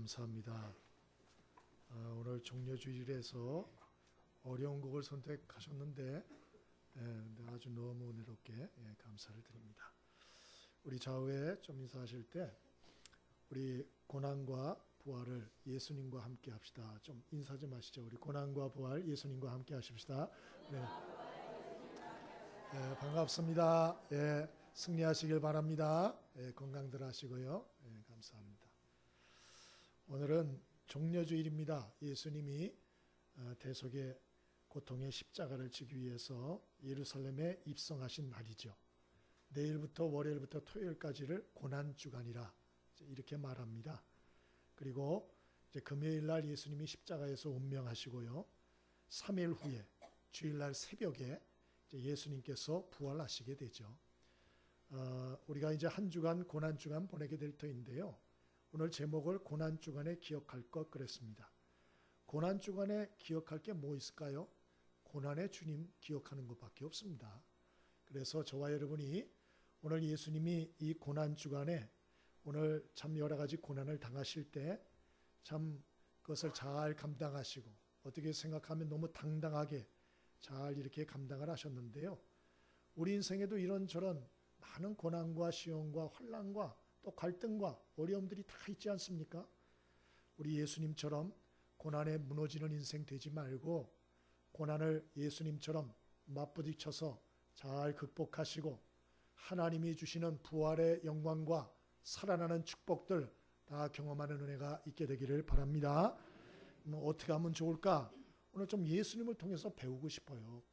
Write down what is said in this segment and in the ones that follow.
감사합니다. 오늘 종려주일에서 어려운 곡을 선택하셨는데 아주 너무 은혜롭게 감사를 드립니다. 우리 좌우에 좀 인사하실 때 우리 고난과 부활을 예수님과 함께 합시다. 좀 인사 좀 하시죠. 우리 고난과 부활 예수님과 함께 하십시다. 반갑습니다. 승리하시길 바랍니다. 건강들 하시고요. 감사합니다. 오늘은 종려주일입니다. 예수님이 대속의 고통의 십자가를 지기 위해서 예루살렘에 입성하신 날이죠. 내일부터 월요일부터 토요일까지를 고난주간이라 이렇게 말합니다. 그리고 이제 금요일 날 예수님이 십자가에서 운명하시고요. 3일 후에 주일날 새벽에 이제 예수님께서 부활하시게 되죠. 우리가 이제 한 주간 고난주간 보내게 될 터인데요. 오늘 제목을 고난주간에 기억할 것 그랬습니다. 고난주간에 기억할 게 뭐 있을까요? 고난의 주님 기억하는 것밖에 없습니다. 그래서 저와 여러분이 오늘 예수님이 이 고난주간에 오늘 참 여러 가지 고난을 당하실 때 참 그것을 잘 감당하시고 어떻게 생각하면 너무 당당하게 잘 이렇게 감당을 하셨는데요. 우리 인생에도 이런저런 많은 고난과 시험과 환난과 또 갈등과 어려움들이 다 있지 않습니까? 우리 예수님처럼 고난에 무너지는 인생 되지 말고 고난을 예수님처럼 맞부딪혀서 잘 극복하시고 하나님이 주시는 부활의 영광과 살아나는 축복들 다 경험하는 은혜가 있게 되기를 바랍니다. 어떻게 하면 좋을까? 오늘 좀 예수님을 통해서 배우고 싶어요.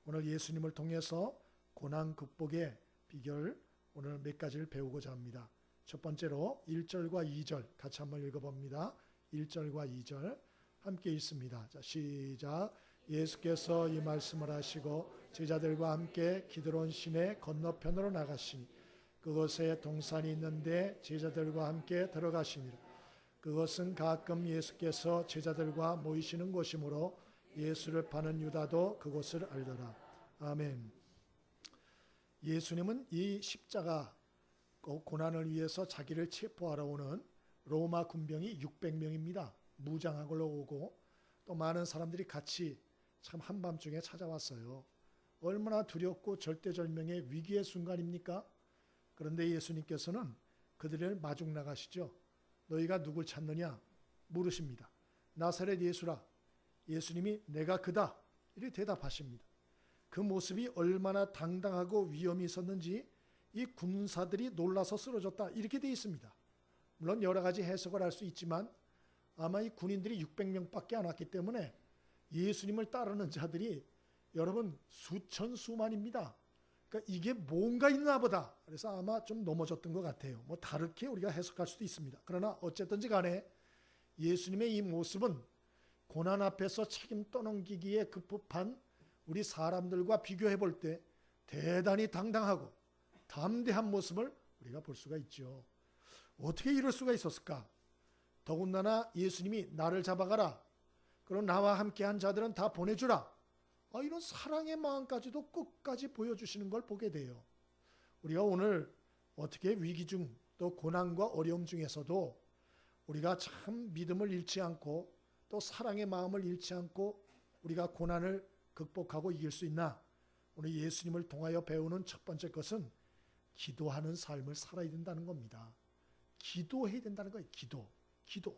오늘 예수님을 통해서 고난 극복의 비결 오늘 몇 가지를 배우고자 합니다. 첫 번째로 1절과 2절 같이 한번 읽어봅니다. 1절과 2절 함께 읽습니다. 자, 시작. 예수께서 이 말씀을 하시고 제자들과 함께 기드론 시내 건너편으로 나가시니 그곳에 동산이 있는데 제자들과 함께 들어가시니라. 그것은 가끔 예수께서 제자들과 모이시는 곳이므로 예수를 파는 유다도 그곳을 알더라. 아멘. 예수님은 이 십자가 고난을 위해서 자기를 체포하러 오는 로마 군병이 600명입니다. 무장하고 오고 또 많은 사람들이 같이 참 한밤중에 찾아왔어요. 얼마나 두렵고 절대절명의 위기의 순간입니까? 그런데 예수님께서는 그들을 마중 나가시죠. 너희가 누굴 찾느냐 물으십니다. 나사렛 예수라. 예수님이 내가 그다 이렇게 대답하십니다. 그 모습이 얼마나 당당하고 위엄이 있었는지 이 군사들이 놀라서 쓰러졌다 이렇게 되어 있습니다. 물론 여러 가지 해석을 할 수 있지만 아마 이 군인들이 600명밖에 안 왔기 때문에 예수님을 따르는 자들이 여러분 수천 수만입니다. 그러니까 이게 뭔가 있나 보다. 그래서 아마 좀 넘어졌던 것 같아요. 뭐 다르게 우리가 해석할 수도 있습니다. 그러나 어쨌든지 간에 예수님의 이 모습은 고난 앞에서 책임 떠넘기기에 급급한 우리 사람들과 비교해 볼 때 대단히 당당하고 담대한 모습을 우리가 볼 수가 있죠. 어떻게 이럴 수가 있었을까? 더군다나 예수님이 나를 잡아가라. 그럼 나와 함께한 자들은 다 보내주라. 이런 사랑의 마음까지도 끝까지 보여주시는 걸 보게 돼요. 우리가 오늘 어떻게 위기 중 또 고난과 어려움 중에서도 우리가 참 믿음을 잃지 않고 또 사랑의 마음을 잃지 않고 우리가 고난을 극복하고 이길 수 있나? 오늘 예수님을 통하여 배우는 첫 번째 것은 기도하는 삶을 살아야 된다는 겁니다. 기도해야 된다는 거예요. 기도.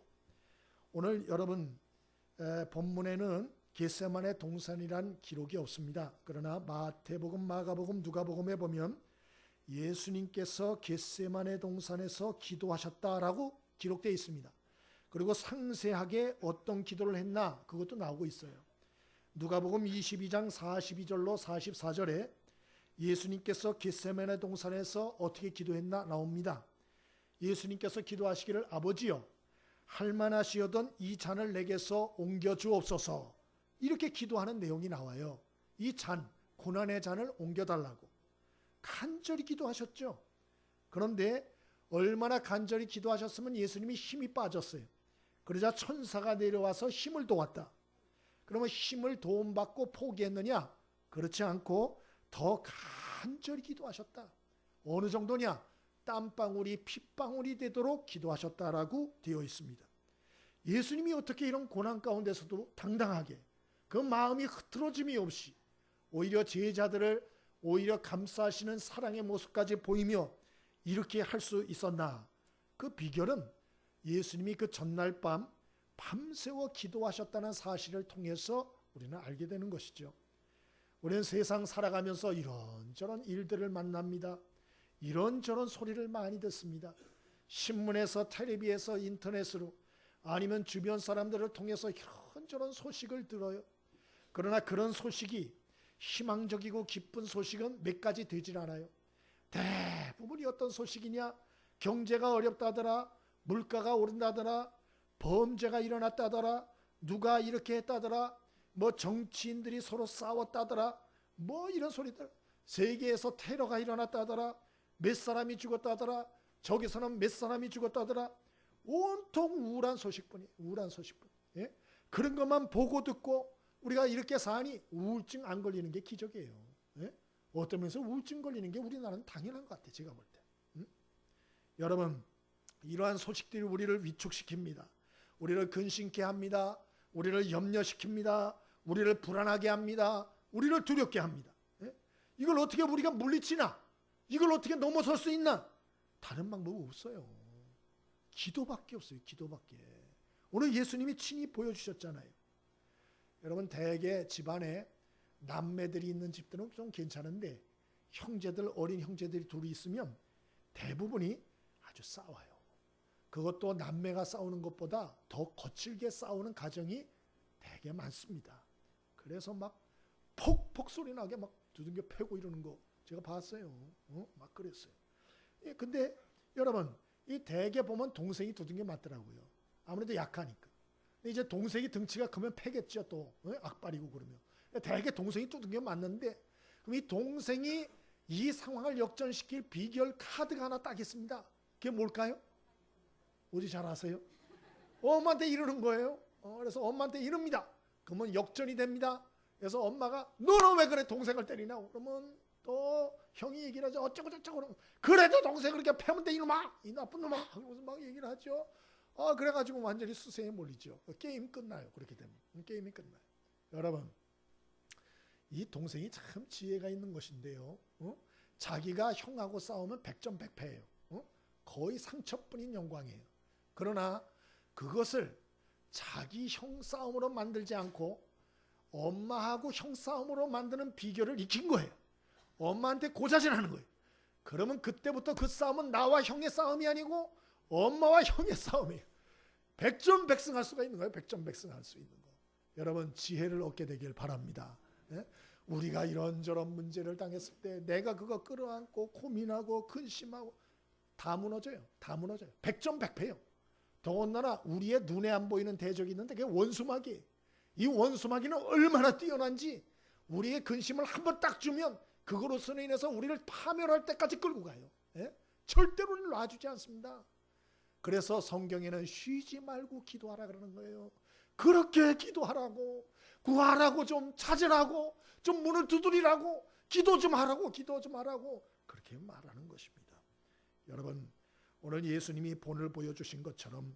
오늘 여러분 본문에는 겟세마네 동산이란 기록이 없습니다. 그러나 마태복음, 마가복음, 누가복음에 보면 예수님께서 겟세마네 동산에서 기도하셨다라고 기록되어 있습니다. 그리고 상세하게 어떤 기도를 했나 그것도 나오고 있어요. 누가복음 22장 42절로 44절에 예수님께서 겟세마네 동산에서 어떻게 기도했나 나옵니다. 예수님께서 기도하시기를 아버지여 할만하시어던 이 잔을 내게서 옮겨 주옵소서 이렇게 기도하는 내용이 나와요. 이 잔, 고난의 잔을 옮겨달라고 간절히 기도하셨죠. 그런데 얼마나 간절히 기도하셨으면 예수님이 힘이 빠졌어요. 그러자 천사가 내려와서 힘을 도왔다. 그러면 힘을 도움받고 포기했느냐? 그렇지 않고 더 간절히 기도하셨다. 어느 정도냐? 땀방울이 핏방울이 되도록 기도하셨다라고 되어 있습니다. 예수님이 어떻게 이런 고난 가운데서도 당당하게 그 마음이 흐트러짐이 없이 오히려 제자들을 오히려 감싸시는 사랑의 모습까지 보이며 이렇게 할 수 있었나? 그 비결은 예수님이 그 전날 밤새워 기도하셨다는 사실을 통해서 우리는 알게 되는 것이죠. 우리는 세상 살아가면서 이런저런 일들을 만납니다. 이런저런 소리를 많이 듣습니다. 신문에서, 텔레비에서, 인터넷으로 아니면 주변 사람들을 통해서 이런저런 소식을 들어요. 그러나 그런 소식이 희망적이고 기쁜 소식은 몇 가지 되질 않아요. 대부분이 어떤 소식이냐? 경제가 어렵다더라, 물가가 오른다더라, 범죄가 일어났다더라, 누가 이렇게 했다더라, 뭐 정치인들이 서로 싸웠다더라, 뭐 이런 소리들. 세계에서 테러가 일어났다더라, 몇 사람이 죽었다더라, 저기서는 몇 사람이 죽었다더라. 온통 우울한 소식뿐이에요. 우울한 소식뿐. 예? 그런 것만 보고 듣고 우리가 이렇게 사니 우울증 안 걸리는 게 기적이에요. 예? 어떤 면에서 우울증 걸리는 게 우리나라는 당연한 것 같아요. 제가 볼 때. 여러분, 이러한 소식들이 우리를 위축시킵니다. 우리를 근심케 합니다. 우리를 염려시킵니다. 우리를 불안하게 합니다. 우리를 두렵게 합니다. 예? 이걸 어떻게 우리가 물리치나? 이걸 어떻게 넘어설 수 있나? 다른 방법이 없어요. 기도밖에 없어요. 기도밖에. 오늘 예수님이 친히 보여주셨잖아요. 여러분, 대개 집안에 남매들이 있는 집들은 좀 괜찮은데 형제들, 어린 형제들이 둘이 있으면 대부분이 아주 싸워요. 그것도 남매가 싸우는 것보다 더 거칠게 싸우는 가정이 되게 많습니다. 그래서 막 폭폭 소리 나게 막 두들겨 패고 이러는 거 제가 봤어요. 막 그랬어요. 예, 근데 여러분, 이 대개 보면 동생이 두들겨 맞더라고요. 아무래도 약하니까. 근데 이제 동생이 등치가 크면 패겠죠. 또 악발이고 그러면. 대개 동생이 두들겨 맞는데, 그럼 이 동생이 이 상황을 역전시킬 비결 카드가 하나 딱 있습니다. 그게 뭘까요? 어디 잘 아세요? 엄마한테 이러는 거예요. 그래서 엄마한테 이릅니다. 그러면 역전이 됩니다. 그래서 엄마가 너는 왜 그래 동생을 때리나? 그러면 또 형이 얘기를 하죠. 어쩌고 저쩌고 그러면 그래도 동생을 그렇게 패면 돼 이놈아, 이 나쁜 놈아 하면서 막 얘기를 하죠. 그래가지고 완전히 수세에 몰리죠. 게임 끝나요. 그렇게 되면 게임이 끝나요. 여러분, 이 동생이 참 지혜가 있는 것인데요. 자기가 형하고 싸우면 100점 100패예요. 거의 상처뿐인 영광이에요. 그러나 그것을 자기 형 싸움으로 만들지 않고 엄마하고 형 싸움으로 만드는 비결을 익힌 거예요. 엄마한테 고자질하는 거예요. 그러면 그때부터 그 싸움은 나와 형의 싸움이 아니고 엄마와 형의 싸움이에요. 100점 100승 할 수가 있는 거예요. 100점 100승 할 수 있는 거. 여러분, 지혜를 얻게 되길 바랍니다. 예? 우리가 이런저런 문제를 당했을 때 내가 그거 끌어안고 고민하고 근심하고 다 무너져요. 다 무너져요. 100점 100패요. 더군다나 우리의 눈에 안 보이는 대적이 있는데 그게 원수마귀. 이 원수마귀는 얼마나 뛰어난지 우리의 근심을 한번 딱 주면 그거로서 인해서 우리를 파멸할 때까지 끌고 가요. 예? 절대로 놔주지 않습니다. 그래서 성경에는 쉬지 말고 기도하라 그러는 거예요. 그렇게 기도하라고, 구하라고, 좀 찾으라고, 좀 문을 두드리라고, 기도 좀 하라고, 기도 좀 하라고 그렇게 말하는 것입니다. 여러분, 오늘 예수님이 본을 보여주신 것처럼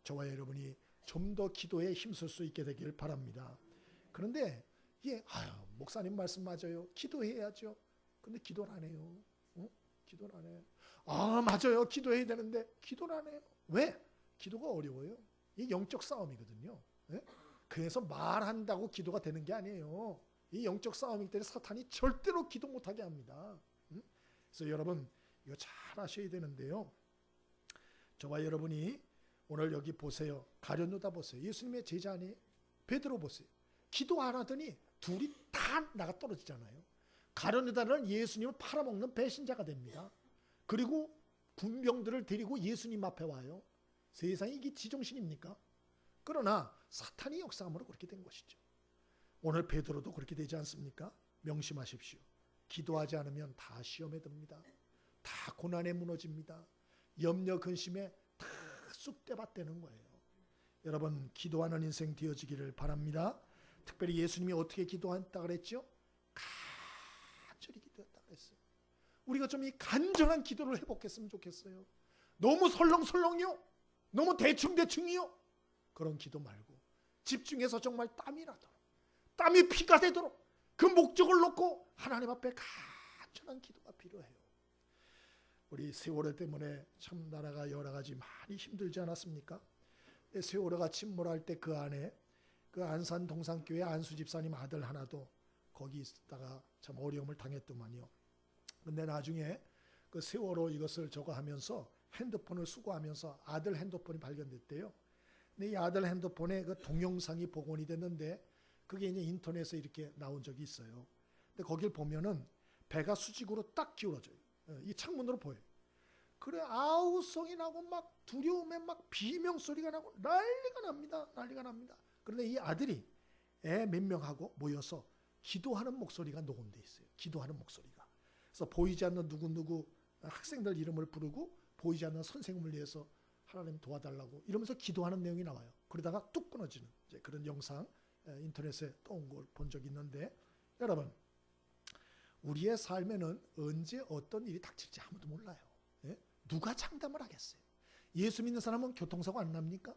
저와 여러분이 좀 더 기도에 힘쓸 수 있게 되길 바랍니다. 그런데 목사님 말씀 맞아요. 기도해야죠. 근데 기도를 안 해요. 기도를 안 해요. 맞아요. 기도해야 되는데 기도를 안 해요. 왜? 기도가 어려워요. 이 영적 싸움이거든요. 예? 그래서 말한다고 기도가 되는 게 아니에요. 이 영적 싸움이기 때문에 사탄이 절대로 기도 못하게 합니다. 그래서 여러분, 이거 잘 아셔야 되는데요. 저와 여러분이 오늘 여기 보세요. 가룟유다 보세요. 예수님의 제자 아니에요? 베드로 보세요. 기도 안 하더니 둘이 다 나가 떨어지잖아요. 가룟유다는 예수님을 팔아먹는 배신자가 됩니다. 그리고 군병들을 데리고 예수님 앞에 와요. 세상에 이게 지정신입니까? 그러나 사탄이 역사함으로 그렇게 된 것이죠. 오늘 베드로도 그렇게 되지 않습니까? 명심하십시오. 기도하지 않으면 다 시험에 듭니다. 다 고난에 무너집니다. 염려 근심에 다 쑥대밭되는 거예요. 여러분, 기도하는 인생 되어지기를 바랍니다. 특별히 예수님이 어떻게 기도했다 그랬죠? 간절히 기도했다 그랬어요. 우리가 좀 이 간절한 기도를 회복했으면 좋겠어요. 너무 설렁설렁이요. 너무 대충대충이요. 그런 기도 말고 집중해서 정말 땀이 나도록, 땀이 피가 되도록 그 목적을 놓고 하나님 앞에 간절한 기도가 필요해요. 우리 세월호 때문에 참 나라가 여러 가지 많이 힘들지 않았습니까? 세월호가 침몰할 때 그 안에 그 안산 동산교회 안수 집사님 아들 하나도 거기 있다가 참 어려움을 당했더만요. 근데 나중에 그 세월호 이것을 저거 하면서 핸드폰을 수거하면서 아들 핸드폰이 발견됐대요. 근데 이 아들 핸드폰에 그 동영상이 복원이 됐는데 그게 이제 인터넷에 이렇게 나온 적이 있어요. 근데 거길 보면은 배가 수직으로 딱 기울어져요. 이 창문으로 보여요. 그래 아우성이 나고 막 두려움에 막 비명소리가 나고 난리가 납니다. 난리가 납니다. 그런데 이 아들이 애 몇 명하고 모여서 기도하는 목소리가 녹음돼 있어요. 기도하는 목소리가. 그래서 보이지 않는 누구누구 학생들 이름을 부르고 보이지 않는 선생님을 위해서 하나님 도와달라고 이러면서 기도하는 내용이 나와요. 그러다가 뚝 끊어지는 이제 그런 영상 인터넷에 떠온 걸 본 적이 있는데, 여러분 우리의 삶에는 언제 어떤 일이 닥칠지 아무도 몰라요. 예? 누가 장담을 하겠어요? 예수 믿는 사람은 교통사고 안 납니까?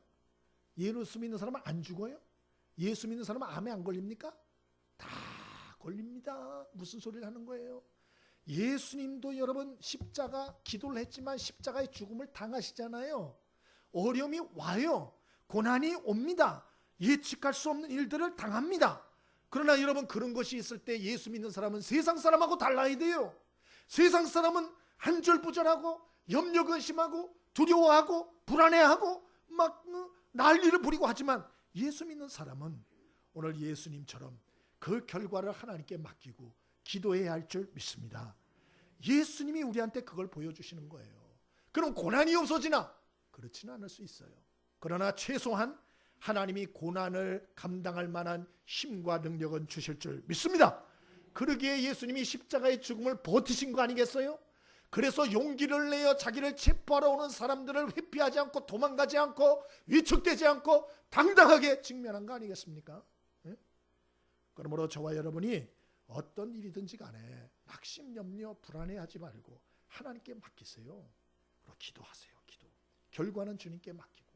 예수 믿는 사람은 안 죽어요? 예수 믿는 사람은 암에 안 걸립니까? 다 걸립니다. 무슨 소리를 하는 거예요? 예수님도 여러분 십자가 기도를 했지만 십자가의 죽음을 당하시잖아요. 어려움이 와요. 고난이 옵니다. 예측할 수 없는 일들을 당합니다. 그러나 여러분 그런 것이 있을 때 예수 믿는 사람은 세상 사람하고 달라야 돼요. 세상 사람은 한절부절하고 염려 근심하고 두려워하고 불안해하고 막 난리를 부리고 하지만 예수 믿는 사람은 오늘 예수님처럼 그 결과를 하나님께 맡기고 기도해야 할 줄 믿습니다. 예수님이 우리한테 그걸 보여주시는 거예요. 그럼 고난이 없어지나? 그렇지는 않을 수 있어요. 그러나 최소한 하나님이 고난을 감당할 만한 힘과 능력은 주실 줄 믿습니다. 그러기에 예수님이 십자가의 죽음을 버티신 거 아니겠어요? 그래서 용기를 내어 자기를 체포하러 오는 사람들을 회피하지 않고 도망가지 않고 위축되지 않고 당당하게 직면한 거 아니겠습니까? 네? 그러므로 저와 여러분이 어떤 일이든지 간에 낙심, 염려, 불안해하지 말고 하나님께 맡기세요. 그리고 기도하세요. 기도. 결과는 주님께 맡기고.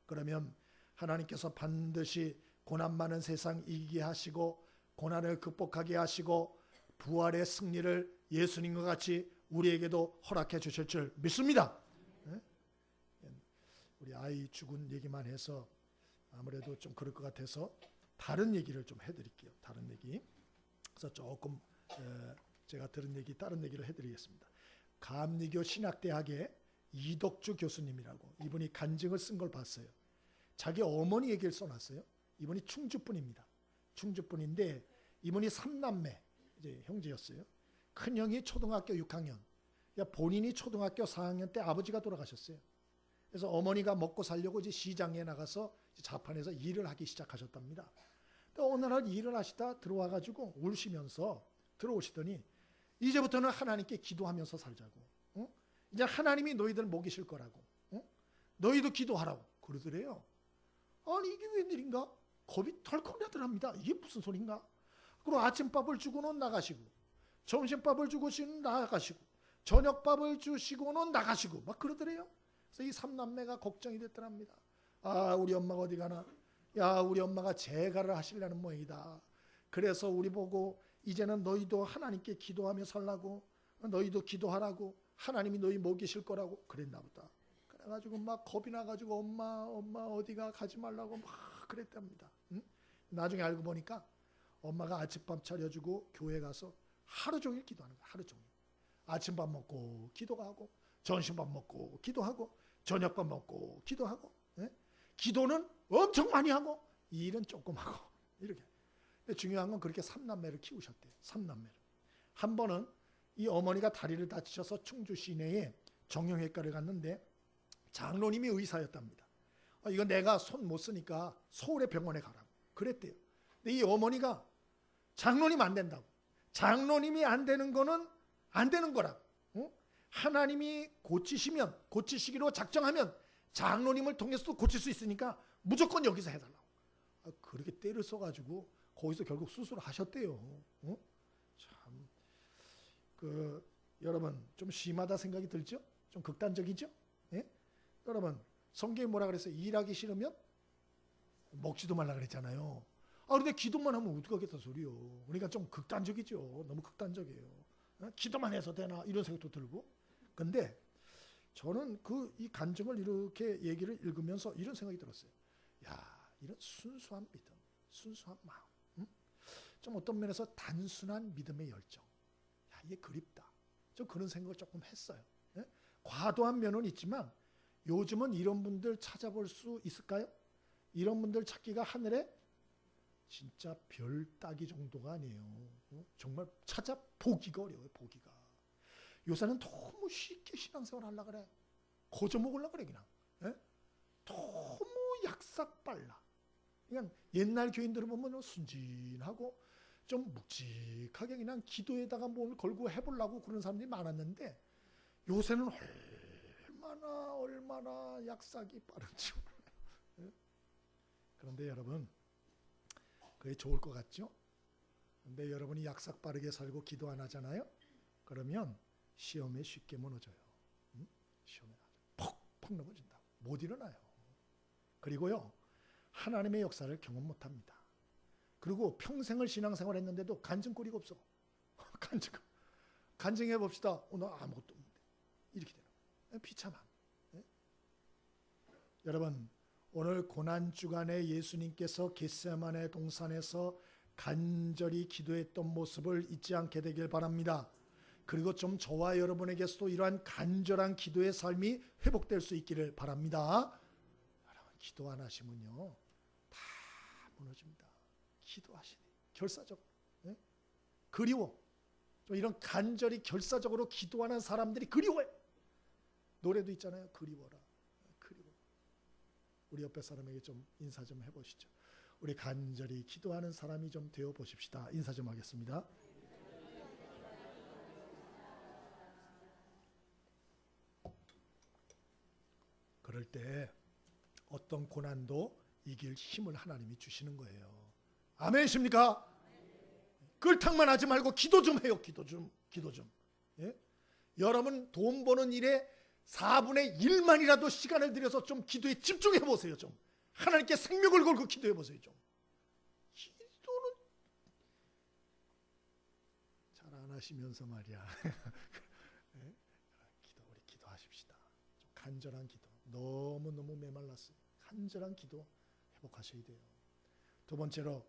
그러면 하나님께서 반드시 고난 많은 세상 이기게 하시고 고난을 극복하게 하시고 부활의 승리를 예수님과 같이 우리에게도 허락해 주실 줄 믿습니다. 우리 아이 죽은 얘기만 해서 아무래도 좀 그럴 것 같아서 다른 얘기를 좀 해드릴게요. 다른 얘기. 그래서 조금 제가 들은 얘기, 다른 얘기를 해드리겠습니다. 감리교 신학대학의 이덕주 교수님이라고 이분이 간증을 쓴 걸 봤어요. 자기 어머니 얘기를 써놨어요. 이분이 충주분입니다. 충주분인데 이분이 3남매 이제 형제였어요. 큰형이 초등학교 6학년, 본인이 초등학교 4학년 때 아버지가 돌아가셨어요. 그래서 어머니가 먹고 살려고 이제 시장에 나가서 자판에서 일을 하기 시작하셨답니다. 또 어느 날 일을 하시다 들어와가지고 울시면서 들어오시더니 이제부터는 하나님께 기도하면서 살자고. 이제 하나님이 너희들 먹이실 거라고. 너희도 기도하라고 그러더래요. 아니 이게 웬일인가? 겁이 덜컥 나더랍니다. 이게 무슨 소린가? 그리고 아침밥을 주고는 나가시고 점심밥을 주고는 나가시고 저녁밥을 주시고는 나가시고 막 그러더래요. 그래서 이 3남매가 걱정이 됐더랍니다. 아 우리 엄마가 어디 가나? 야 우리 엄마가 재가를 하시려는 모양이다. 그래서 우리 보고 이제는 너희도 하나님께 기도하며 살라고, 너희도 기도하라고, 하나님이 너희 먹이실 거라고 그랬나 보다. 그래가지고 막 겁이 나가지고 엄마 어디가 가지 말라고 막 그랬답니다. 응? 나중에 알고 보니까 엄마가 아침밥 차려주고 교회 가서 하루 종일 기도하는 거야. 하루 종일. 아침밥 먹고 기도하고 점심밥 먹고 기도하고 저녁밥 먹고 기도하고. 예? 기도는 엄청 많이 하고 일은 조금 하고 이렇게. 근데 중요한 건 그렇게 3남매를 키우셨대요. 3남매를. 한 번은 이 어머니가 다리를 다치셔서 충주 시내에 정형외과를 갔는데 장로님이 의사였답니다. 이거 내가 손 못 쓰니까 서울의 병원에 가라고 그랬대요. 근데 이 어머니가 장로님 안 된다고. 장로님이 안 되는 거는 안 되는 거라고. 하나님이 고치시기로 작정하면 장로님을 통해서도 고칠 수 있으니까 무조건 여기서 해달라고. 그렇게 때를 써가지고 거기서 결국 수술을 하셨대요. 참, 여러분 좀 심하다 생각이 들죠? 좀 극단적이죠? 예? 여러분 성경이 뭐라 그랬어요? 일하기 싫으면 먹지도 말라 그랬잖아요. 그런데 기도만 하면 어떡하겠다 소리요. 그러니까 좀 극단적이죠. 너무 극단적이에요. 기도만 해서 되나 이런 생각도 들고. 근데 저는 이 간증을 이렇게 얘기를 읽으면서 이런 생각이 들었어요. 야, 이런 순수한 믿음, 순수한 마음, 좀 어떤 면에서 단순한 믿음의 열정. 야, 이게 그립다. 좀 그런 생각을 조금 했어요. 과도한 면은 있지만 요즘은 이런 분들 찾아볼 수 있을까요? 이런 분들 찾기가 하늘에 진짜 별 따기 정도가 아니에요. 정말 찾아보기가 어려워요. 보기가. 요새는 너무 쉽게 신앙생활 하려고 그래. 거저 먹으려고 그래 그냥. 너무 약삭 빨라. 그냥 옛날 교인들을 보면 순진하고 좀 묵직하게 그냥 기도에다가 뭘 걸고 해보려고 그런 사람들이 많았는데 요새는 얼마나 약삭이 빠른지 몰라요. 그런데 여러분 그게 좋을 것 같죠? 근데 여러분이 약삭 빠르게 살고 기도 안 하잖아요? 그러면 시험에 쉽게 무너져요. 시험에 퍽 넘어진다고. 못 일어나요. 그리고요. 하나님의 역사를 경험 못합니다. 그리고 평생을 신앙생활 했는데도 간증거리가 없어. 간증해 봅시다. 나 아무것도 없는데. 이렇게 되는 거예요. 비참한. 여러분 오늘 고난주간에 예수님께서 겟세마네 동산에서 간절히 기도했던 모습을 잊지 않게 되길 바랍니다. 그리고 좀 저와 여러분에게서도 이러한 간절한 기도의 삶이 회복될 수 있기를 바랍니다. 여러분 기도 안 하시면요 다 무너집니다. 기도하시니 결사적으로 그리워. 좀 이런 간절히 결사적으로 기도하는 사람들이 그리워요. 노래도 있잖아요. 그리워라. 그리워. 우리 옆에 사람에게 좀 인사 좀 해보시죠. 우리 간절히 기도하는 사람이 좀 되어 보십시다. 인사 좀 하겠습니다. 그럴 때 어떤 고난도 이길 힘을 하나님이 주시는 거예요. 아멘이십니까? 끌탕만 하지 말고 기도 좀 해요. 기도 좀. 여러분 돈 버는 일에 4분의 1만이라도 시간을 들여서 좀 기도에 집중해 보세요. 좀 하나님께 생명을 걸고 기도해 보세요. 좀 기도는 잘 안 하시면서 말이야. 우리 기도하십시다. 좀 간절한 기도. 너무 메말랐어요. 간절한 기도 회복하셔야 돼요. 두 번째로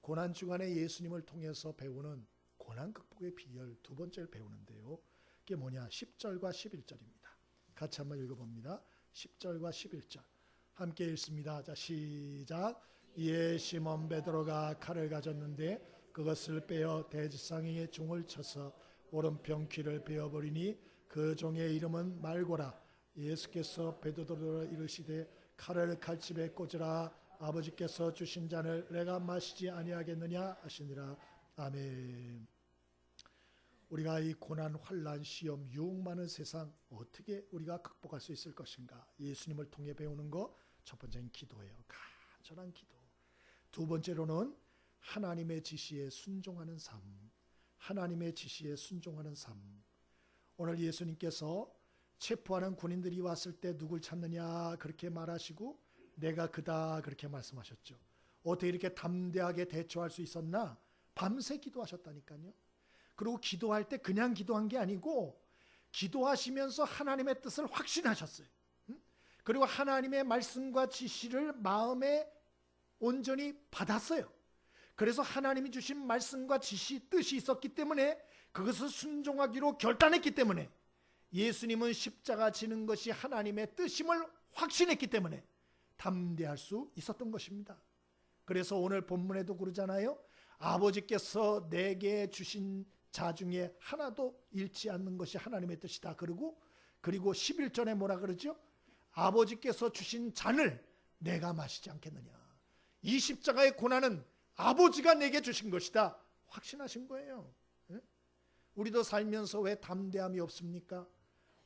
고난 주간에 예수님을 통해서 배우는 고난 극복의 비결 두 번째를 배우는데요. 그게 뭐냐? 10절과 11절입니다. 같이 한번 읽어봅니다. 10절과 11절 함께 읽습니다. 자, 시작. 이에 시몬 베드로가 칼을 가졌는데 그것을 빼어 대지상에 종을 쳐서 오른편 귀를 베어버리니 그 종의 이름은 말고라. 예수께서 베드로를 이르시되 칼을 칼집에 꽂으라. 아버지께서 주신 잔을 내가 마시지 아니하겠느냐 하시니라. 아멘. 우리가 이 고난, 환난, 시험, 유혹 많은 세상 어떻게 우리가 극복할 수 있을 것인가? 예수님을 통해 배우는 거 첫 번째는 기도예요. 간절한 기도. 두 번째로는 하나님의 지시에 순종하는 삶. 하나님의 지시에 순종하는 삶. 오늘 예수님께서 체포하는 군인들이 왔을 때 누굴 찾느냐 그렇게 말하시고 내가 그다 그렇게 말씀하셨죠. 어떻게 이렇게 담대하게 대처할 수 있었나? 밤새 기도하셨다니까요. 그리고 기도할 때 그냥 기도한 게 아니고 기도하시면서 하나님의 뜻을 확신하셨어요. 그리고 하나님의 말씀과 지시를 마음에 온전히 받았어요. 그래서 하나님이 주신 말씀과 지시, 뜻이 있었기 때문에 그것을 순종하기로 결단했기 때문에 예수님은 십자가 지는 것이 하나님의 뜻임을 확신했기 때문에 담대할 수 있었던 것입니다. 그래서 오늘 본문에도 그러잖아요. 아버지께서 내게 주신 자 중에 하나도 잃지 않는 것이 하나님의 뜻이다. 그리고 11절에 뭐라 그러죠? 아버지께서 주신 잔을 내가 마시지 않겠느냐. 이 십자가의 고난은 아버지가 내게 주신 것이다. 확신하신 거예요. 우리도 살면서 왜 담대함이 없습니까?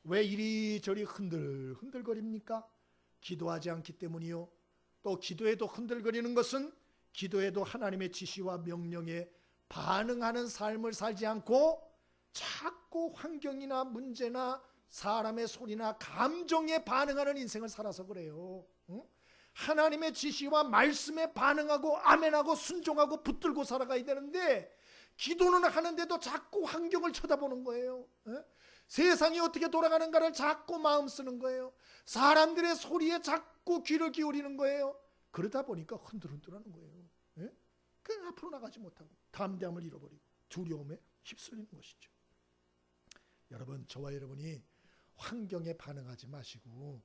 왜 이리저리 흔들거립니까? 기도하지 않기 때문이요. 또 기도에도 흔들거리는 것은 기도에도 하나님의 지시와 명령에 반응하는 삶을 살지 않고 자꾸 환경이나 문제나 사람의 소리나 감정에 반응하는 인생을 살아서 그래요. 하나님의 지시와 말씀에 반응하고 아멘하고 순종하고 붙들고 살아가야 되는데, 기도는 하는데도 자꾸 환경을 쳐다보는 거예요. 세상이 어떻게 돌아가는가를 자꾸 마음 쓰는 거예요. 사람들의 소리에 자꾸 귀를 기울이는 거예요. 그러다 보니까 흔들흔들하는 거예요. 그냥 앞으로 나가지 못하고 담대함을 잃어버리고 두려움에 휩쓸리는 것이죠. 여러분, 저와 여러분이 환경에 반응하지 마시고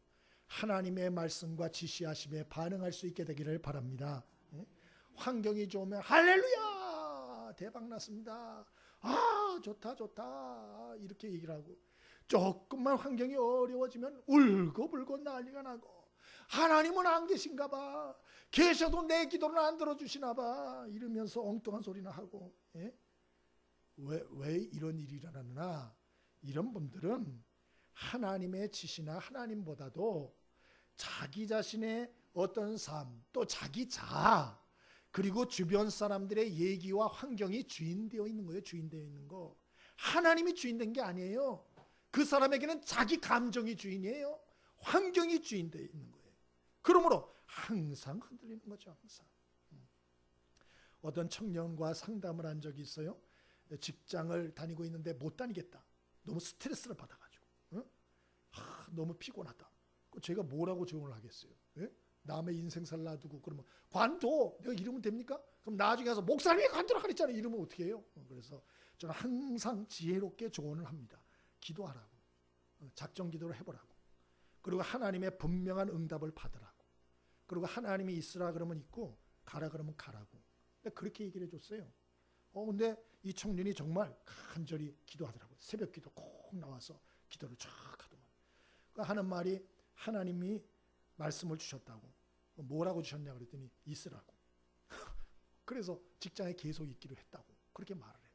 하나님의 말씀과 지시하심에 반응할 수 있게 되기를 바랍니다. 환경이 좋으면 할렐루야, 대박 났습니다, 아 좋다 좋다 이렇게 얘기를 하고, 조금만 환경이 어려워지면 울고불고 난리가 나고, 하나님은 안 계신가 봐, 계셔도 내 기도를 안 들어주시나 봐 이러면서 엉뚱한 소리나 하고. 왜 이런 일이 일어나느냐, 이런 분들은 하나님의 지시나 하나님보다도 자기 자신의 어떤 삶, 또 자기 자아, 그리고 주변 사람들의 얘기와 환경이 주인되어 있는 거예요. 주인되어 있는 거. 하나님이 주인된 게 아니에요. 그 사람에게는 자기 감정이 주인이에요. 환경이 주인되어 있는 거예요. 그러므로 항상 흔들리는 거죠. 항상. 어떤 청년과 상담을 한 적이 있어요. 직장을 다니고 있는데 못 다니겠다. 너무 스트레스를 받아가지고. 너무 피곤하다. 제가 뭐라고 조언을 하겠어요? 남의 인생살 놔두고 그러면 관둬, 내가 이러면 됩니까? 그럼 나중에 가서 목사님이 관두라 그랬잖아요. 이러면 어떻게 해요? 그래서 저는 항상 지혜롭게 조언을 합니다. 기도하라고, 작정 기도를 해보라고, 그리고 하나님의 분명한 응답을 받으라고, 그리고 하나님이 있으라 그러면 있고 가라 그러면 가라고. 그렇게 얘기를 해줬어요. 근데 이 청년이 정말 간절히 기도하더라고요. 새벽 기도 꼭 나와서 기도를 쫙 하더만. 하는 말이, 하나님이 말씀을 주셨다고. 뭐라고 주셨냐 그랬더니 있으라고. 그래서 직장에 계속 있기로 했다고 그렇게 말을 해요.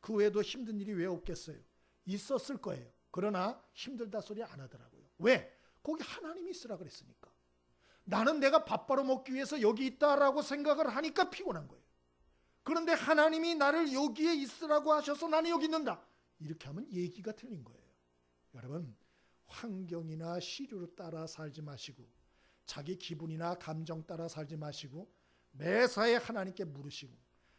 그 외에도 힘든 일이 왜 없겠어요? 있었을 거예요. 그러나 힘들다 소리 안 하더라고요. 왜? 거기 하나님이 있으라 그랬으니까. 나는 내가 밥 벌어 먹기 위해서 여기 있다라고 생각을 하니까 피곤한 거예요. 그런데 하나님이 나를 여기에 있으라고 하셔서 나는 여기 있는다, 이렇게 하면 얘기가 틀린 거예요. 여러분, 환경이나 시류를 따라 살지 마시고 자기 기분이나 감정 따라 살지 마시고 매사에 하나님께 물으시고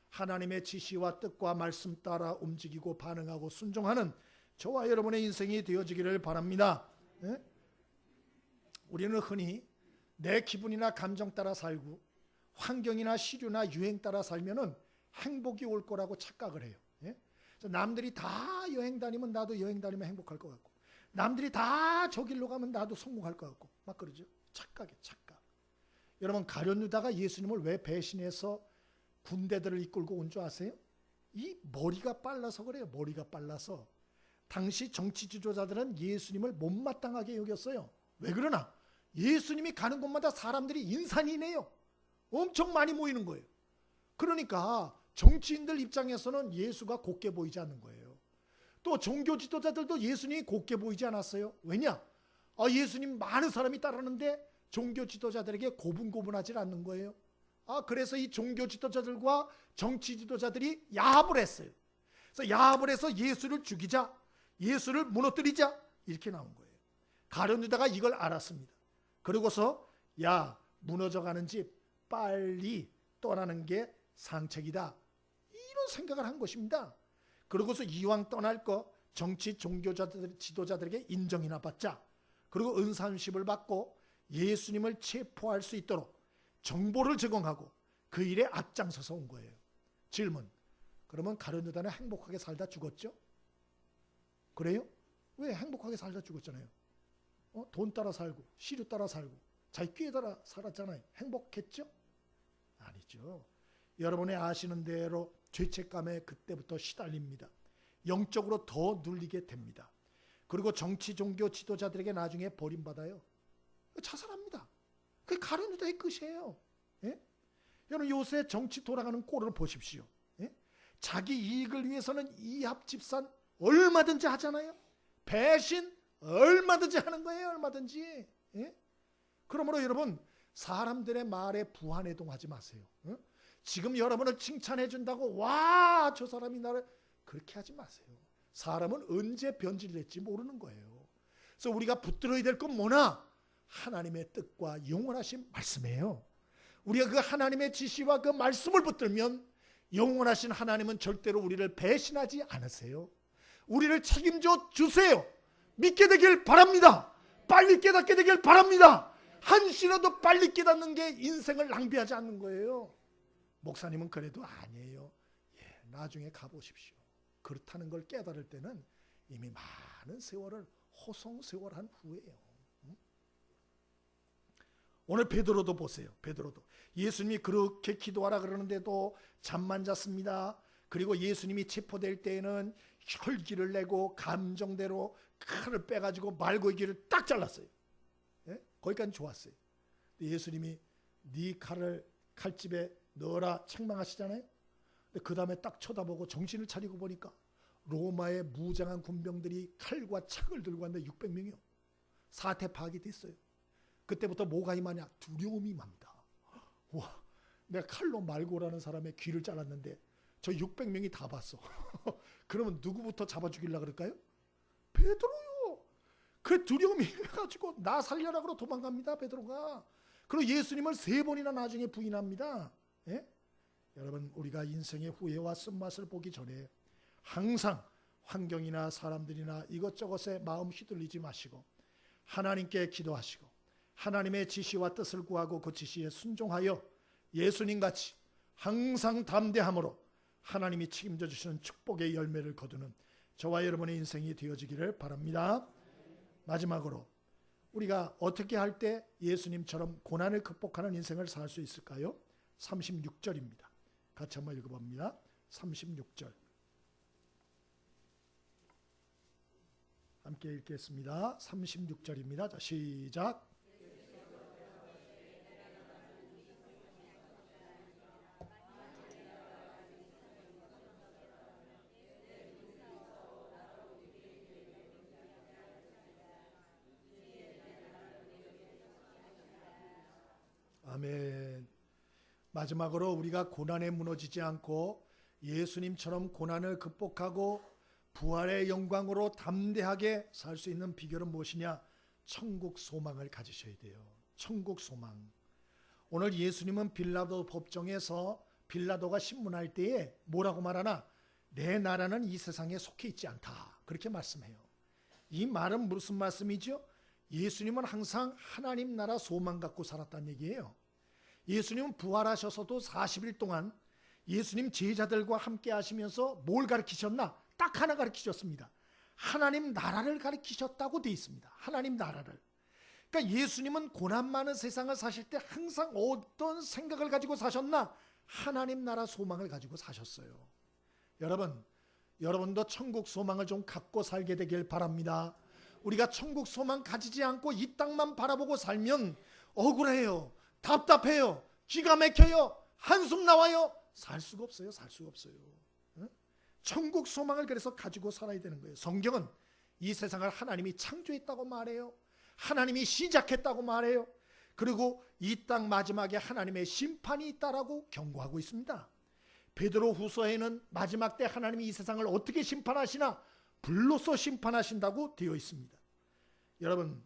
하나님의 지시와 뜻과 말씀 따라 움직이고 반응하고 순종하는 저와 여러분의 인생이 되어지기를 바랍니다. 우리는 흔히 내 기분이나 감정 따라 살고 환경이나 시류나 유행 따라 살면은 행복이 올 거라고 착각을 해요. 남들이 다 여행 다니면 나도 여행 다니면 행복할 것 같고, 남들이 다 저 길로 가면 나도 성공할 것 같고 막 그러죠. 착각이에요, 착각. 여러분, 가룟 유다가 예수님을 왜 배신해서 군대들을 이끌고 온 줄 아세요? 이 머리가 빨라서 그래요. 머리가 빨라서. 당시 정치 지도자들은 예수님을 못마땅하게 여겼어요. 왜 그러나? 예수님이 가는 곳마다 사람들이 인산이네요. 엄청 많이 모이는 거예요. 그러니까 정치인들 입장에서는 예수가 곱게 보이지 않는 거예요. 또 종교 지도자들도 예수님이 곱게 보이지 않았어요. 왜냐? 예수님 많은 사람이 따르는데 종교 지도자들에게 고분고분하지 않는 거예요. 그래서 이 종교 지도자들과 정치 지도자들이 야합을 했어요. 그래서 야합을 해서 예수를 죽이자, 예수를 무너뜨리자, 이렇게 나온 거예요. 가룟 유다가 이걸 알았습니다. 그러고서 야, 무너져가는 집 빨리 떠나는 게 상책이다, 이런 생각을 한 것입니다. 그러고서 이왕 떠날 거 정치 종교자들 지도자들에게 인정이나 받자, 그리고 은사심을 받고 예수님을 체포할 수 있도록 정보를 제공하고 그 일에 앞장서서 온 거예요. 질문, 그러면 가룟 유다는 행복하게 살다 죽었죠? 그래요? 왜? 행복하게 살다 죽었잖아요. 돈 따라 살고 시류 따라 살고 자기 꾀 따라 살았잖아요. 행복했죠? 아니죠. 여러분이 아시는 대로 죄책감에 그때부터 시달립니다. 영적으로 더 눌리게 됩니다. 그리고 정치 종교 지도자들에게 나중에 버림받아요. 자살합니다. 그게 가룟 유다의 끝이에요. 여러분, 요새 정치 돌아가는 꼴을 보십시오. 자기 이익을 위해서는 이합 집산 얼마든지 하잖아요. 배신 얼마든지 하는 거예요. 얼마든지. 그러므로 여러분, 사람들의 말에 부안해동하지 마세요. 지금 여러분을 칭찬해 준다고 와, 저 사람이 나를, 그렇게 하지 마세요. 사람은 언제 변질될지 모르는 거예요. 그래서 우리가 붙들어야 될 건 뭐나? 하나님의 뜻과 영원하신 말씀이에요. 우리가 그 하나님의 지시와 그 말씀을 붙들면 영원하신 하나님은 절대로 우리를 배신하지 않으세요. 우리를 책임져 주세요. 믿게 되길 바랍니다. 빨리 깨닫게 되길 바랍니다. 한시라도 빨리 깨닫는 게 인생을 낭비하지 않는 거예요. 목사님은 그래도 아니에요. 나중에 가보십시오. 그렇다는 걸 깨달을 때는 이미 많은 세월을 호송세월한 후예요. 오늘 베드로도 보세요. 베드로도 예수님이 그렇게 기도하라 그러는데도 잠만 잤습니다. 그리고 예수님이 체포될 때에는 혈기를 내고 감정대로 칼을 빼가지고 말고기를 딱 잘랐어요. 거기까지 좋았어요. 예수님이 네 칼을 칼집에 넣어라 책망하시잖아요. 그 다음에 딱 쳐다보고 정신을 차리고 보니까 로마의 무장한 군병들이 칼과 창을 들고 왔는데 600명이요. 사태 파악이 됐어요. 그때부터 뭐가 임하냐? 두려움이 임합니다. 와, 내가 칼로 말고 오라는 사람의 귀를 잘랐는데 저 600명이 다 봤어. 그러면 누구부터 잡아 죽이려고 그럴까요? 베드로요. 그 두려움이 해가지고 나 살려라 그러 도망갑니다. 베드로가. 그리고 예수님을 3번이나 나중에 부인합니다. 예? 여러분, 우리가 인생의 후회와 쓴맛을 보기 전에 항상 환경이나 사람들이나 이것저것에 마음 휘둘리지 마시고 하나님께 기도하시고 하나님의 지시와 뜻을 구하고 그 지시에 순종하여 예수님같이 항상 담대함으로 하나님이 책임져 주시는 축복의 열매를 거두는 저와 여러분의 인생이 되어지기를 바랍니다. 마지막으로 우리가 어떻게 할 때 예수님처럼 고난을 극복하는 인생을 살 수 있을까요? 36절입니다. 같이 한번 읽어봅니다. 36절 함께 읽겠습니다. 36절입니다. 자, 시작. 아멘. 마지막으로 우리가 고난에 무너지지 않고 예수님처럼 고난을 극복하고 부활의 영광으로 담대하게 살 수 있는 비결은 무엇이냐? 천국 소망을 가지셔야 돼요. 천국 소망. 오늘 예수님은 빌라도 법정에서 빌라도가 신문할 때에 뭐라고 말하나? 내 나라는 이 세상에 속해 있지 않다. 그렇게 말씀해요. 이 말은 무슨 말씀이죠? 예수님은 항상 하나님 나라 소망 갖고 살았다는 얘기예요. 예수님은 부활하셔서도 40일 동안 예수님 제자들과 함께 하시면서 뭘 가르치셨나? 딱 하나 가르치셨습니다. 하나님 나라를 가르치셨다고 되어 있습니다. 하나님 나라를. 그러니까 예수님은 고난 많은 세상을 사실 때 항상 어떤 생각을 가지고 사셨나? 하나님 나라 소망을 가지고 사셨어요. 여러분도 천국 소망을 좀 갖고 살게 되길 바랍니다. 우리가 천국 소망 가지지 않고 이 땅만 바라보고 살면 억울해요. 답답해요. 기가 막혀요. 한숨 나와요. 살 수가 없어요. 살 수가 없어요. 천국 소망을 그래서 가지고 살아야 되는 거예요. 성경은 이 세상을 하나님이 창조했다고 말해요. 하나님이 시작했다고 말해요. 그리고 이 땅 마지막에 하나님의 심판이 있다라고 경고하고 있습니다. 베드로 후서에는 마지막 때 하나님이 이 세상을 어떻게 심판하시나? 불로써 심판하신다고 되어 있습니다. 여러분,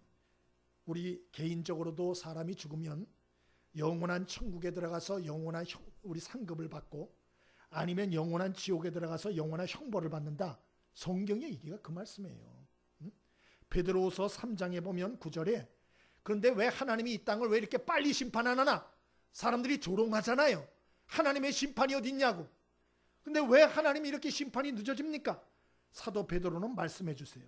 우리 개인적으로도 사람이 죽으면 영원한 천국에 들어가서 영원한 우리 상급을 받고 아니면 영원한 지옥에 들어가서 영원한 형벌을 받는다. 성경의 얘기가 그 말씀이에요. 베드로후서 3장에 보면 9절에 그런데 왜 하나님이 이 땅을 왜 이렇게 빨리 심판 안 하나? 사람들이 조롱하잖아요. 하나님의 심판이 어디 있냐고. 근데 왜 하나님이 이렇게 심판이 늦어집니까? 사도 베드로는 말씀해 주세요.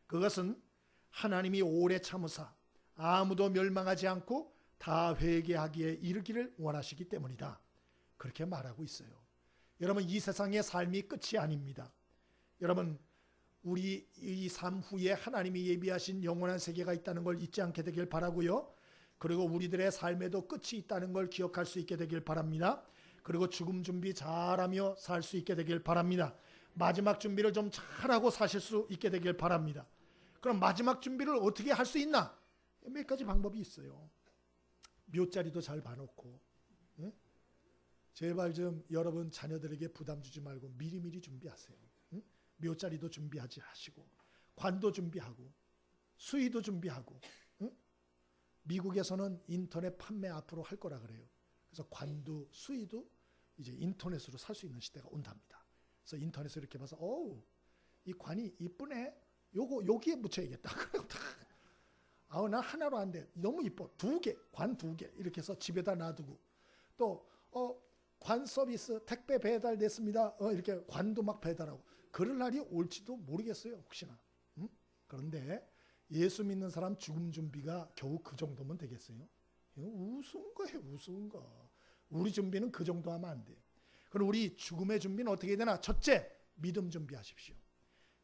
그것은 하나님이 오래 참으사 아무도 멸망하지 않고 다 회개하기에 이르기를 원하시기 때문이다. 그렇게 말하고 있어요. 여러분, 이 세상의 삶이 끝이 아닙니다. 여러분, 우리 이 삶 후에 하나님이 예비하신 영원한 세계가 있다는 걸 잊지 않게 되길 바라고요. 그리고 우리들의 삶에도 끝이 있다는 걸 기억할 수 있게 되길 바랍니다. 그리고 죽음 준비 잘하며 살 수 있게 되길 바랍니다. 마지막 준비를 좀 잘하고 사실 수 있게 되길 바랍니다. 그럼 마지막 준비를 어떻게 할 수 있나? 몇 가지 방법이 있어요. 묘자리도 잘 봐놓고, 응? 제발 좀 여러분 자녀들에게 부담 주지 말고 미리미리 준비하세요. 응? 묘자리도 준비하지 하시고 관도 준비하고 수의도 준비하고, 응? 미국에서는 인터넷 판매 앞으로 할 거라 그래요. 그래서 관도 수의도 이제 인터넷으로 살 수 있는 시대가 온답니다. 그래서 인터넷으로 이렇게 봐서 어우 이 관이 이쁘네. 요거 여기에 묻혀야겠다. 그리고 다 아우 나 하나로 안 돼. 너무 이뻐. 관 2개 이렇게 해서 집에다 놔두고 또 관 서비스 택배 배달 됐습니다. 이렇게 관도 막 배달하고 그럴 날이 올지도 모르겠어요. 혹시나. 그런데 예수 믿는 사람 죽음 준비가 겨우 그 정도면 되겠어요? 이거 우스운 거예요. 우스운 거. 우리 준비는 그 정도 하면 안 돼요. 그럼 우리 죽음의 준비는 어떻게 해야 되나? 첫째, 믿음 준비하십시오.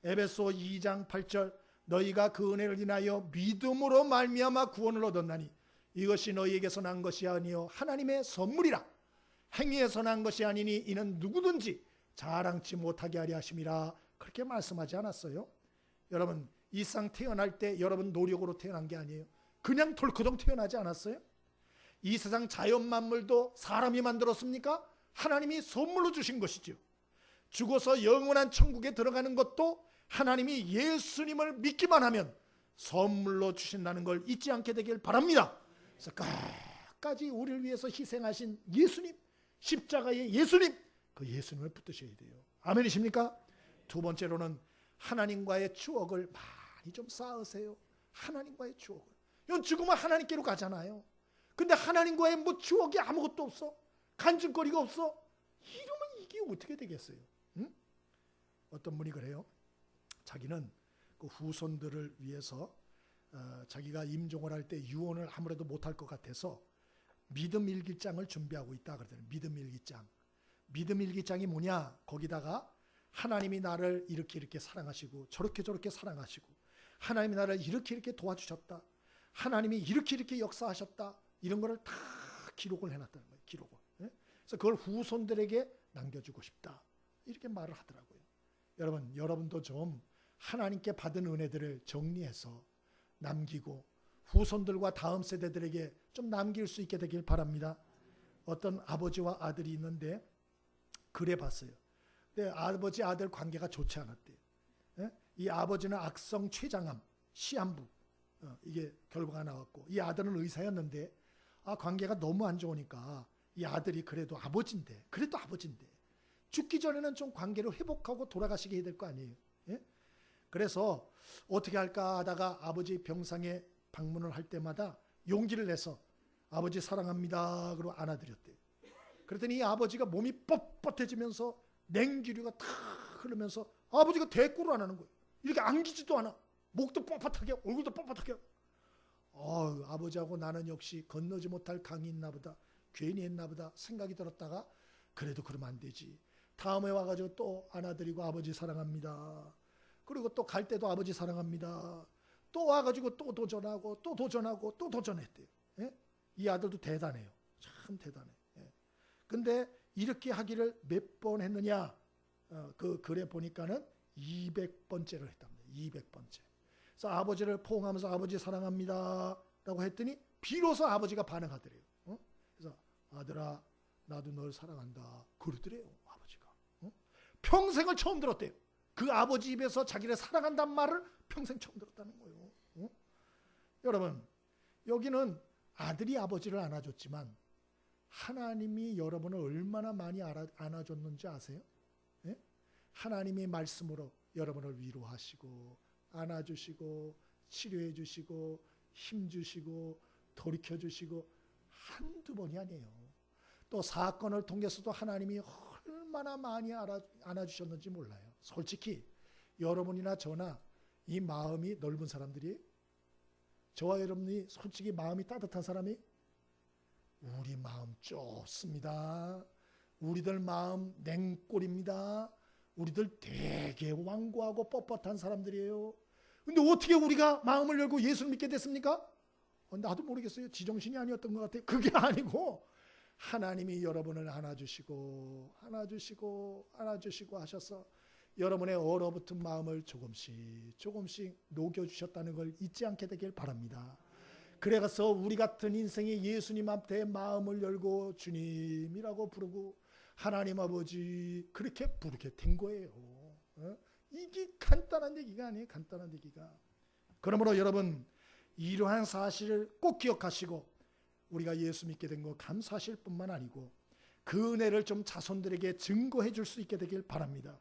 에베소 2장 8절 너희가 그 은혜를 인하여 믿음으로 말미암아 구원을 얻었나니 이것이 너희에게서 난 것이 아니요 하나님의 선물이라. 행위에서 난 것이 아니니 이는 누구든지 자랑치 못하게 하려 하심이라. 그렇게 말씀하지 않았어요? 여러분 이 세상 태어날 때 여러분 노력으로 태어난 게 아니에요. 그냥 덜커덩 태어나지 않았어요? 이 세상 자연 만물도 사람이 만들었습니까? 하나님이 선물로 주신 것이죠. 죽어서 영원한 천국에 들어가는 것도 하나님이 예수님을 믿기만 하면 선물로 주신다는 걸 잊지 않게 되길 바랍니다. 그래서 끝까지 우리를 위해서 희생하신 예수님, 십자가의 예수님, 그 예수님을 붙드셔야 돼요. 아멘이십니까? 두 번째로는 하나님과의 추억을 많이 좀 쌓으세요. 하나님과의 추억을. 이건 죽으면 하나님께로 가잖아요. 근데 하나님과의 뭐 추억이 아무것도 없어. 간증거리가 없어. 이러면 이게 어떻게 되겠어요? 응? 어떤 분이 그래요. 자기는 그 후손들을 위해서 자기가 임종을 할 때 유언을 아무래도 못할 것 같아서 믿음 일기장을 준비하고 있다 그러더라고요. 믿음 일기장. 믿음 일기장이 뭐냐? 거기다가 하나님이 나를 이렇게 사랑하시고 저렇게 사랑하시고 하나님이 나를 이렇게 도와주셨다. 하나님이 이렇게 역사하셨다. 이런 거를 다 기록을 해놨다는 거예요. 기록을. 그래서 그걸 후손들에게 남겨주고 싶다. 이렇게 말을 하더라고요. 여러분도 좀 하나님께 받은 은혜들을 정리해서 남기고 후손들과 다음 세대들에게 좀 남길 수 있게 되길 바랍니다. 어떤 아버지와 아들이 있는데 그래 봤어요. 근데 아버지 아들 관계가 좋지 않았대요. 이 아버지는 악성 췌장암, 시한부 이게 결과가 나왔고 이 아들은 의사였는데 관계가 너무 안 좋으니까 이 아들이 그래도 아버지인데 죽기 전에는 좀 관계를 회복하고 돌아가시게 해야 될 거 아니에요. 그래서 어떻게 할까 하다가 아버지 병상에 방문을 할 때마다 용기를 내서 아버지 사랑합니다 그러고 안아드렸대요. 그랬더니 이 아버지가 몸이 뻣뻣해지면서 냉기류가 탁 흐르면서 아버지가 대꾸를 안 하는 거예요. 이렇게 안기지도 않아. 목도 뻣뻣하게 얼굴도 뻣뻣하게. 아버지하고 나는 역시 건너지 못할 강이 있나 보다. 괜히 했나 보다 생각이 들었다가 그래도 그러면 안 되지. 다음에 와가지고 또 안아드리고 아버지 사랑합니다. 그리고 또 갈 때도 아버지 사랑합니다. 또 와가지고 또 도전하고 또 도전하고 또 도전했대요. 이 아들도 대단해요. 참 대단해. 근데 이렇게 하기를 몇 번 했느냐? 그 글에 보니까는 200번째를 했답니다. 200번째. 그래서 아버지를 포옹하면서 아버지 사랑합니다 라고 했더니 비로소 아버지가 반응하더래요. 그래서 아들아 나도 널 사랑한다 그러더래요. 아버지가. 평생을 처음 들었대요. 그 아버지 입에서 자기를 사랑한다는 말을 평생 처음 들었다는 거예요. 여러분 여기는 아들이 아버지를 안아줬지만 하나님이 여러분을 얼마나 많이 안아줬는지 아세요? 하나님이 말씀으로 여러분을 위로하시고 안아주시고 치료해주시고 힘주시고 돌이켜주시고 한두 번이 아니에요. 또 사건을 통해서도 하나님이 얼마나 많이 안아주셨는지 몰라요. 솔직히 여러분이나 저나 이 마음이 넓은 사람들이 저와 여러분이 솔직히 마음이 따뜻한 사람이 우리 마음 좁습니다. 우리들 마음 냉골입니다. 우리들 되게 완고하고 뻣뻣한 사람들이에요. 근데 어떻게 우리가 마음을 열고 예수를 믿게 됐습니까? 나도 모르겠어요. 지정신이 아니었던 것 같아요. 그게 아니고 하나님이 여러분을 안아주시고 하셔서 여러분의 얼어붙은 마음을 조금씩 녹여주셨다는 걸 잊지 않게 되길 바랍니다. 그래서 우리 같은 인생이 예수님 앞에 마음을 열고 주님이라고 부르고 하나님 아버지 그렇게 부르게 된 거예요. 이게 간단한 얘기가 아니에요. 간단한 얘기가. 그러므로 여러분 이러한 사실을 꼭 기억하시고 우리가 예수 믿게 된 거 감사하실 뿐만 아니고 그 은혜를 좀 자손들에게 증거해 줄 수 있게 되길 바랍니다.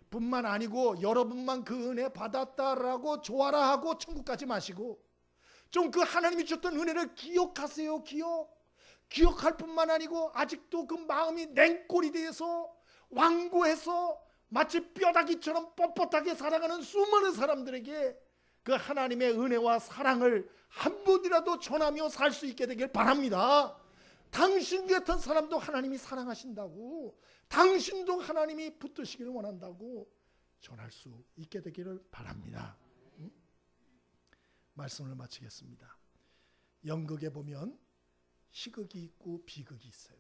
뿐만 아니고 여러분만 그 은혜 받았다라고 좋아라 하고 천국 가지 마시고 좀 그 하나님이 주셨던 은혜를 기억하세요. 기억할 뿐만 아니고 아직도 그 마음이 냉골이 되어서 완고해서 마치 뼈다귀처럼 뻣뻣하게 살아가는 수많은 사람들에게 그 하나님의 은혜와 사랑을 한 번이라도 전하며 살 수 있게 되길 바랍니다. 당신 같은 사람도 하나님이 사랑하신다고, 당신도 하나님이 붙드시기를 원한다고 전할 수 있게 되기를 바랍니다. 말씀을 마치겠습니다. 연극에 보면 희극이 있고 비극이 있어요.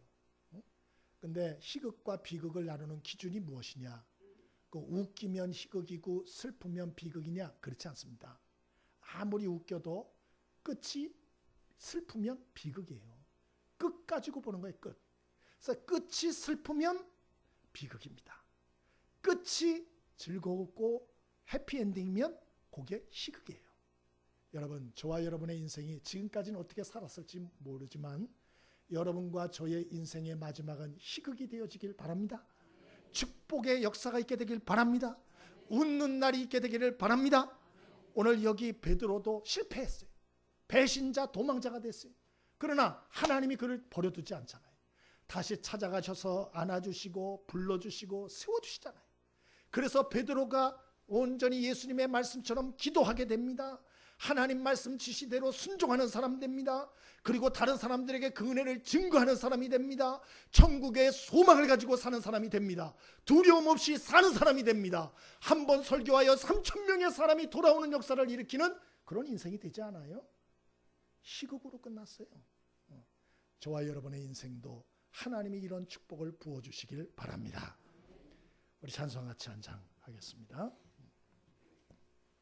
근데 희극과 비극을 나누는 기준이 무엇이냐? 웃기면 희극이고 슬프면 비극이냐? 그렇지 않습니다. 아무리 웃겨도 끝이 슬프면 비극이에요. 끝 가지고 보는 거예요. 끝. 그래서 끝이 슬프면 비극입니다. 끝이 즐거웠고 해피엔딩이면 그게 희극이에요. 여러분, 저와 여러분의 인생이 지금까지는 어떻게 살았을지 모르지만 여러분과 저의 인생의 마지막은 희극이 되어지길 바랍니다. 축복의 역사가 있게 되길 바랍니다. 웃는 날이 있게 되기를 바랍니다. 오늘 여기 베드로도 실패했어요. 배신자, 도망자가 됐어요. 그러나 하나님이 그를 버려두지 않잖아요. 다시 찾아가셔서 안아주시고 불러주시고 세워주시잖아요. 그래서 베드로가 온전히 예수님의 말씀처럼 기도하게 됩니다. 하나님 말씀 지시대로 순종하는 사람 됩니다. 그리고 다른 사람들에게 그 은혜를 증거하는 사람이 됩니다. 천국의 소망을 가지고 사는 사람이 됩니다. 두려움 없이 사는 사람이 됩니다. 한 번 설교하여 3,000명의 사람이 돌아오는 역사를 일으키는 그런 인생이 되지 않아요? 희극으로 끝났어요. 저와 여러분의 인생도 하나님이 이런 축복을 부어주시길 바랍니다. 우리 찬송 같이 한장 하겠습니다.